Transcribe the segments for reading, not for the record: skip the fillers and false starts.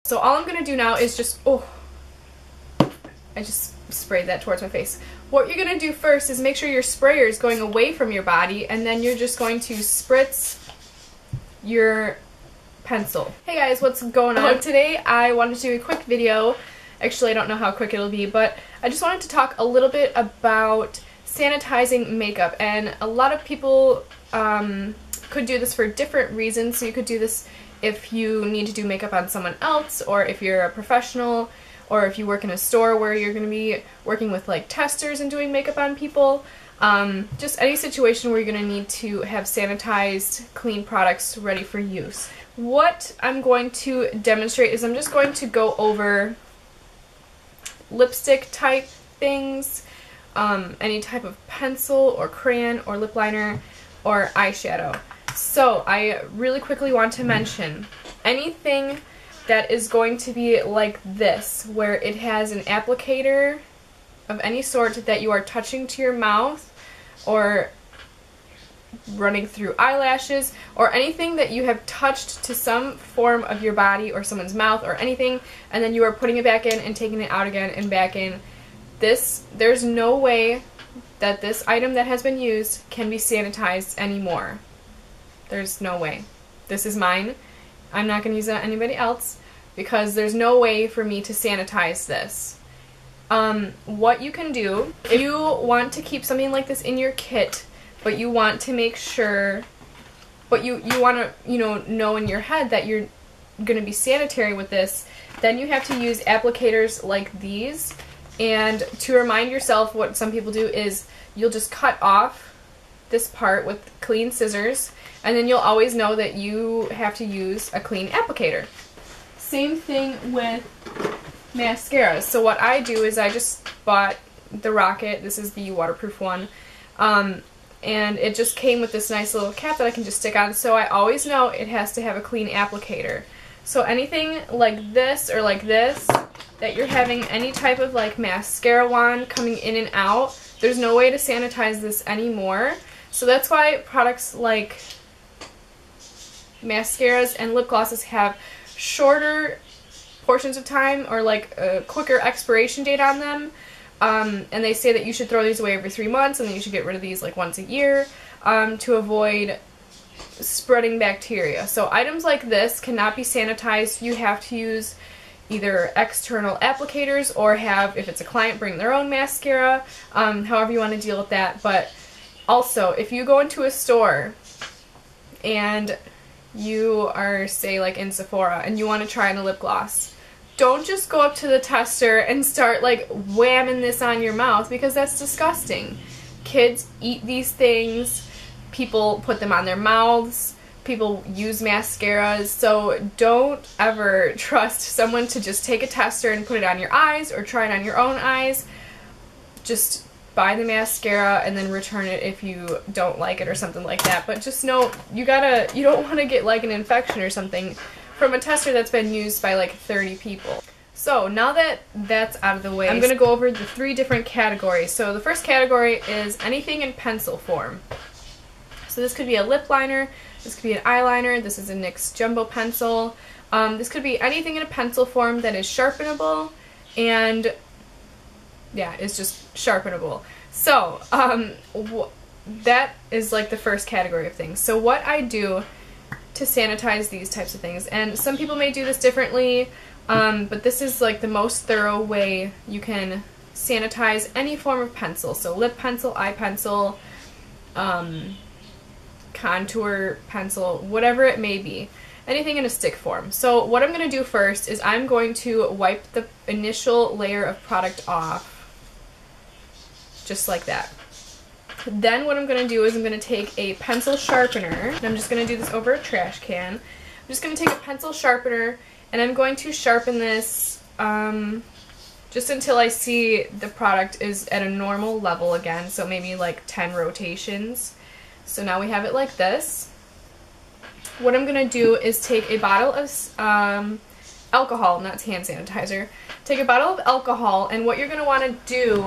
So all I'm going to do now is just, oh, I just sprayed that towards my face. What you're going to do first is make sure your sprayer is going away from your body, and then you're just going to spritz your pencil. Hey guys, what's going on? Today I wanted to do a quick video. Actually, I don't know how quick it'll be, but I just wanted to talk a little bit about sanitizing makeup. And a lot of people could do this for different reasons. So you could do this if you need to do makeup on someone else, or if you're a professional, or if you work in a store where you're going to be working with like testers and doing makeup on people. Just any situation where you're going to need to have sanitized, clean products ready for use. What I'm going to demonstrate is I'm just going to go over lipstick type things, any type of pencil or crayon or lip liner or eyeshadow. So I really quickly want to mention anything that is going to be like this, where it has an applicator of any sort that you are touching to your mouth or running through eyelashes, or anything that you have touched to some form of your body or someone's mouth or anything, and then you are putting it back in and taking it out again and back in. There's no way that this item that has been used can be sanitized anymore. There's no way. This is mine. I'm not going to use it on anybody else because there's no way for me to sanitize this. What you can do, if you want to keep something like this in your kit, but you want to make sure, but you want to, know in your head that you're going to be sanitary with this, then you have to use applicators like these. And to remind yourself, what some people do is you'll just cut off this part with clean scissors, and then you'll always know that you have to use a clean applicator. Same thing with mascaras. So what I do is I just bought the Rocket. This is the waterproof one. And it just came with this nice little cap that I can just stick on, so I always know it has to have a clean applicator. So anything like this or like this, that you're having any type of like mascara wand coming in and out, there's no way to sanitize this anymore. So that's why products like mascaras and lip glosses have shorter portions of time, or like a quicker expiration date on them. And they say that you should throw these away every 3 months, and then you should get rid of these like once a year to avoid spreading bacteria. So items like this cannot be sanitized. You have to use either external applicators, or have, if it's a client, bring their own mascara, however you want to deal with that. But also, if you go into a store and you are, say, like in Sephora, and you want to try on a lip gloss, don't just go up to the tester and start like whamming this on your mouth, because that's disgusting. Kids eat these things, people put them on their mouths, people use mascaras, so don't ever trust someone to just take a tester and put it on your eyes or try it on your own eyes. Just buy the mascara and then return it if you don't like it or something like that. But just know you don't want to get like an infection or something from a tester that's been used by like 30 people. So now that that's out of the way, I'm going to go over the 3 different categories. So the first category is anything in pencil form. So this could be a lip liner, this could be an eyeliner, this is a NYX jumbo pencil. This could be anything in a pencil form that is sharpenable, and yeah, it's just sharpenable. So that is like the first category of things. So what I do to sanitize these types of things, and some people may do this differently, but this is like the most thorough way you can sanitize any form of pencil. So lip pencil, eye pencil, contour pencil, whatever it may be, anything in a stick form. So what I'm going to do first is I'm going to wipe the initial layer of product off, just like that. Then what I'm going to do is I'm going to take a pencil sharpener, and I'm just going to do this over a trash can. I'm just going to take a pencil sharpener, and I'm going to sharpen this just until I see the product is at a normal level again, so maybe like 10 rotations. So now we have it like this. What I'm going to do is take a bottle of alcohol, not hand sanitizer. Take a bottle of alcohol, and what you're going to want to do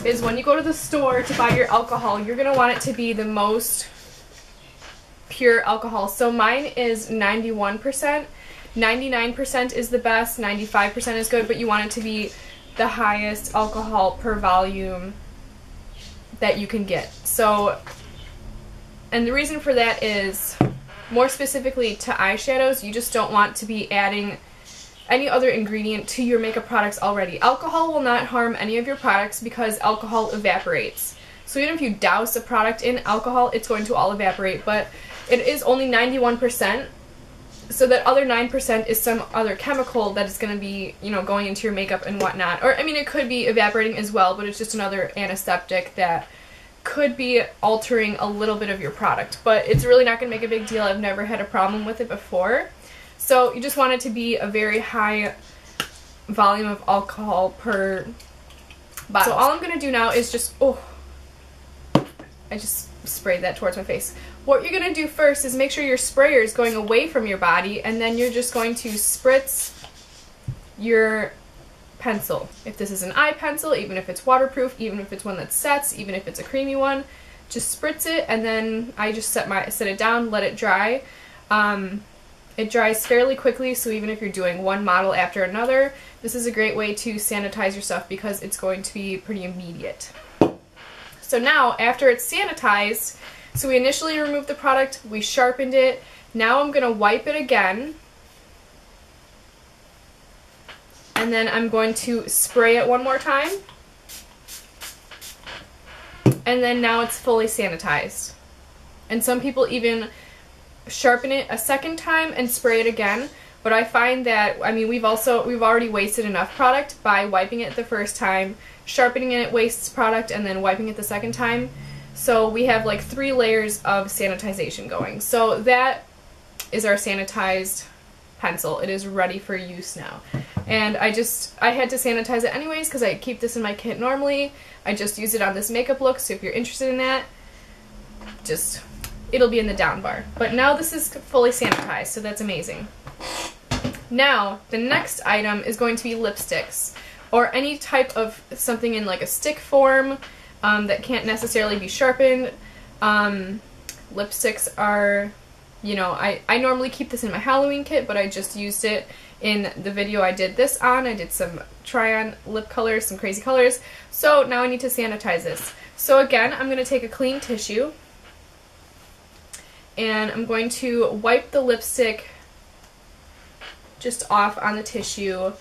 is when you go to the store to buy your alcohol, you're going to want it to be the most pure alcohol. So mine is 91%. 99% is the best, 95% is good, but you want it to be the highest alcohol per volume that you can get. So, and the reason for that is, more specifically to eyeshadows, you just don't want to be adding any other ingredient to your makeup products already. Alcohol will not harm any of your products because alcohol evaporates. So even if you douse a product in alcohol, it's going to all evaporate, but it is only 91%, so that other 9% is some other chemical that is going to be, you know, going into your makeup and whatnot. Or, I mean, it could be evaporating as well, but it's just another antiseptic that could be altering a little bit of your product. But it's really not going to make a big deal. I've never had a problem with it before. So you just want it to be a very high volume of alcohol per bottle. So all I'm going to do now is just, I just sprayed that towards my face. What you're going to do first is make sure your sprayer is going away from your body, and then you're just going to spritz your pencil. If this is an eye pencil, even if it's waterproof, even if it's one that sets, even if it's a creamy one, just spritz it, and then I just set it down, let it dry. It dries fairly quickly, so even if you're doing one model after another, this is a great way to sanitize your stuff because it's going to be pretty immediate. So now, after it's sanitized, so we initially removed the product, we sharpened it, now I'm going to wipe it again, and then I'm going to spray it one more time, and then now it's fully sanitized. And some people even sharpen it a second time and spray it again, but I find that, I mean, we've already wasted enough product by wiping it the first time, sharpening it wastes product, and then wiping it the second time. So we have like 3 layers of sanitization going. So that is our sanitized pencil. It is ready for use now. And I had to sanitize it anyways because I keep this in my kit normally. I just use it on this makeup look, so if you're interested in that, it'll be in the down bar. But now this is fully sanitized, so that's amazing. Now, the next item is going to be lipsticks, or any type of something in like a stick form that can't necessarily be sharpened. Lipsticks are, you know, I normally keep this in my Halloween kit, but I just used it in the video I did this on. I did some try-on lip colors, some crazy colors. So now I need to sanitize this. So again, I'm going to take a clean tissue, and I'm going to wipe the lipstick just off on the tissue,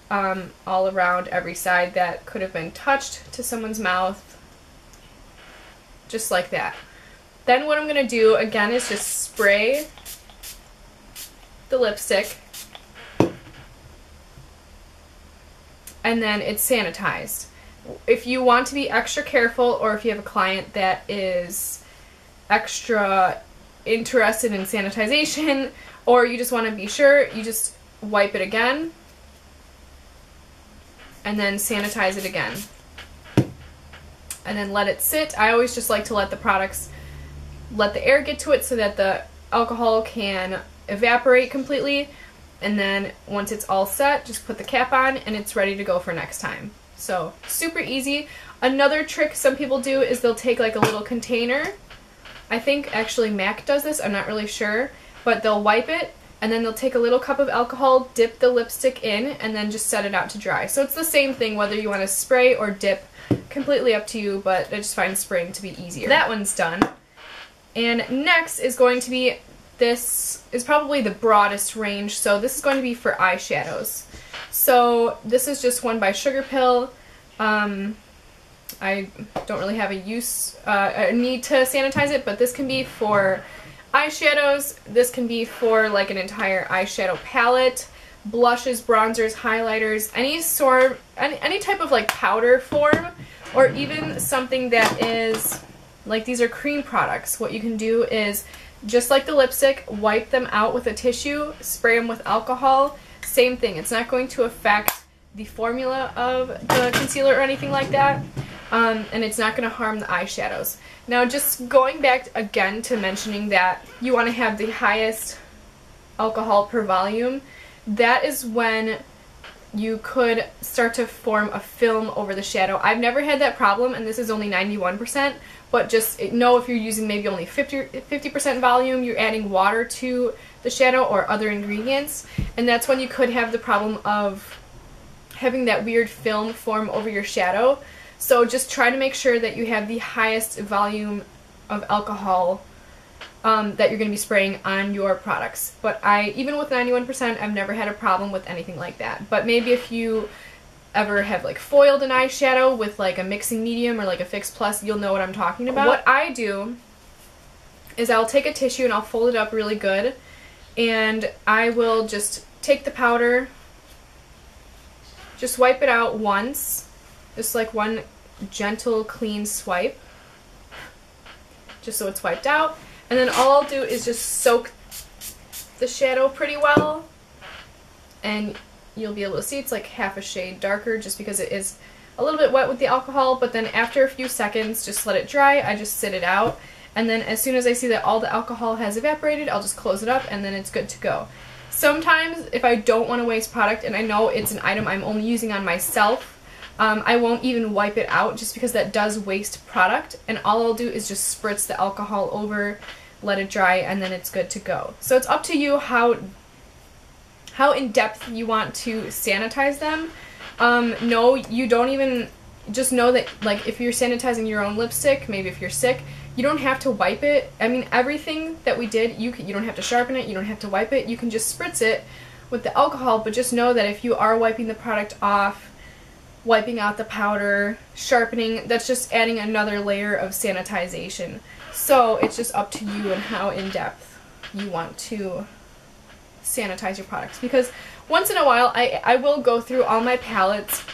all around every side that could have been touched to someone's mouth, just like that. Then what I'm going to do again is just spray the lipstick, and then it's sanitized. If you want to be extra careful, or if you have a client that is extra interested in sanitization, or you just want to be sure, you just wipe it again and then sanitize it again and then let it sit. I always just like to let the air get to it so that the alcohol can evaporate completely, and then once it's all set, just put the cap on and it's ready to go for next time. So super easy. Another trick some people do is they'll take like a little container. I think actually MAC does this, I'm not really sure, but they'll wipe it and then they'll take a little cup of alcohol, dip the lipstick in, and then just set it out to dry. So it's the same thing whether you want to spray or dip, completely up to you, but I just find spraying to be easier. That one's done. And next is going to be, this is probably the broadest range, so this is going to be for eyeshadows. So this is just one by Sugar Pill. I don't really have a need to sanitize it, but this can be for eyeshadows, this can be for like an entire eyeshadow palette, blushes, bronzers, highlighters, any type of like powder form, or even something that is, like these are cream products. What you can do is, just like the lipstick, wipe them out with a tissue, spray them with alcohol, same thing. It's not going to affect the formula of the concealer or anything like that, and it's not going to harm the eyeshadows. Now, just going back again to mentioning that you want to have the highest alcohol per volume, that is when you could start to form a film over the shadow. I've never had that problem, and this is only 91%, but just know if you're using maybe only 50% volume, you're adding water to the shadow or other ingredients, and that's when you could have the problem of having that weird film form over your shadow. So just try to make sure that you have the highest volume of alcohol that you're going to be spraying on your products. But even with 91%, I've never had a problem with anything like that. But maybe if you ever have like foiled an eyeshadow with like a mixing medium or like a Fix Plus, you'll know what I'm talking about. What I do is I'll take a tissue and I'll fold it up really good, and I will just take the powder, just wipe it out once, just like one gentle clean swipe, just so it's wiped out. And then all I'll do is just soak the shadow pretty well, and you'll be able to see it's like half a shade darker just because it is a little bit wet with the alcohol. But then after a few seconds, just let it dry. I just sit it out, and then as soon as I see that all the alcohol has evaporated, I'll just close it up, and then it's good to go. Sometimes if I don't want to waste product and I know it's an item I'm only using on myself, I won't even wipe it out just because that does waste product, and all I'll do is just spritz the alcohol over, let it dry, and then it's good to go. So it's up to you how in depth you want to sanitize them. No, you don't even, just know that like if you're sanitizing your own lipstick, maybe if you're sick, you don't have to wipe it. I mean, everything that we did, you don't have to sharpen it, you don't have to wipe it, you can just spritz it with the alcohol. But just know that if you are wiping the product off, wiping out the powder, sharpening, that's just adding another layer of sanitization. So it's just up to you and how in-depth you want to sanitize your products. Because once in a while, I will go through all my palettes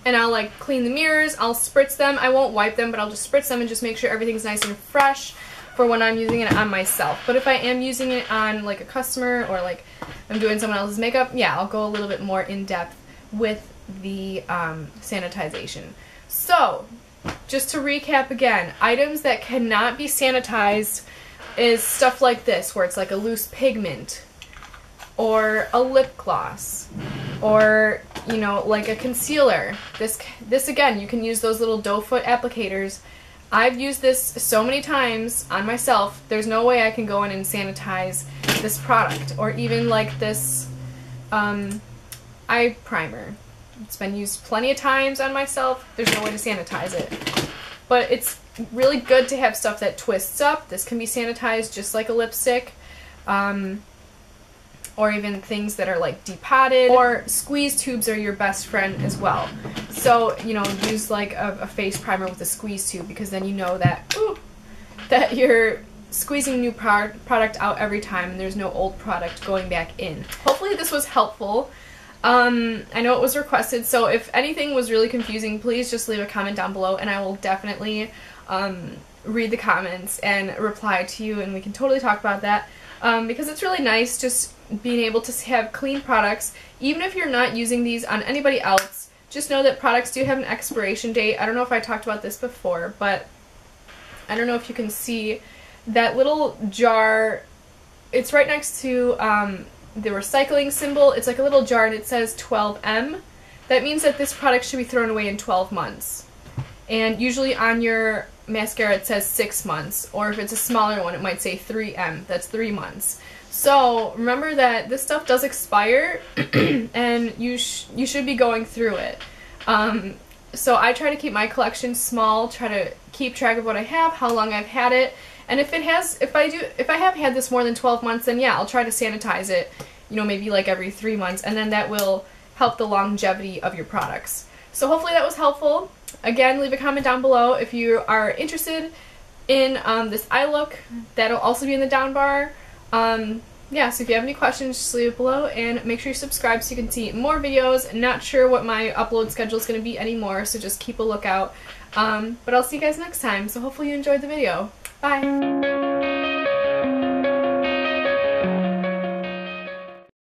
and I'll like clean the mirrors, I'll spritz them. I won't wipe them, but I'll just spritz them and just make sure everything's nice and fresh for when I'm using it on myself. But if I am using it on like a customer or like I'm doing someone else's makeup, yeah, I'll go a little bit more in-depth with the sanitization. So, just to recap again, items that cannot be sanitized is stuff like this, where it's like a loose pigment, or a lip gloss, or, you know, like a concealer. This again, you can use those little doe foot applicators. I've used this so many times on myself, there's no way I can go in and sanitize this product. Or even like this eye primer. It's been used plenty of times on myself. There's no way to sanitize it. But it's really good to have stuff that twists up. This can be sanitized just like a lipstick. Or even things that are like depotted. Or squeeze tubes are your best friend as well. So, you know, use like a face primer with a squeeze tube, because then you know that, that you're squeezing new product out every time and there's no old product going back in. Hopefully this was helpful. I know it was requested, so if anything was really confusing, please just leave a comment down below and I will definitely read the comments and reply to you, and we can totally talk about that, because it's really nice just being able to have clean products. Even if you're not using these on anybody else, just know that products do have an expiration date. I don't know if I talked about this before, but I don't know if you can see that little jar. It's right next to the recycling symbol. It's like a little jar and it says 12M. That means that this product should be thrown away in 12 months. And usually on your mascara it says 6 months, or if it's a smaller one it might say 3M. That's 3 months. So remember that this stuff does expire and you should be going through it. So I try to keep my collection small, try to keep track of what I have, how long I've had it. And if I have had this more than 12 months, then yeah, I'll try to sanitize it, you know, maybe like every 3 months, and then that will help the longevity of your products. So hopefully that was helpful. Again, leave a comment down below if you are interested in this eye look. That'll also be in the down bar. Yeah, so if you have any questions, just leave it below, and make sure you subscribe so you can see more videos. Not sure what my upload schedule is going to be anymore, so just keep a lookout. But I'll see you guys next time, so hopefully you enjoyed the video. Bye!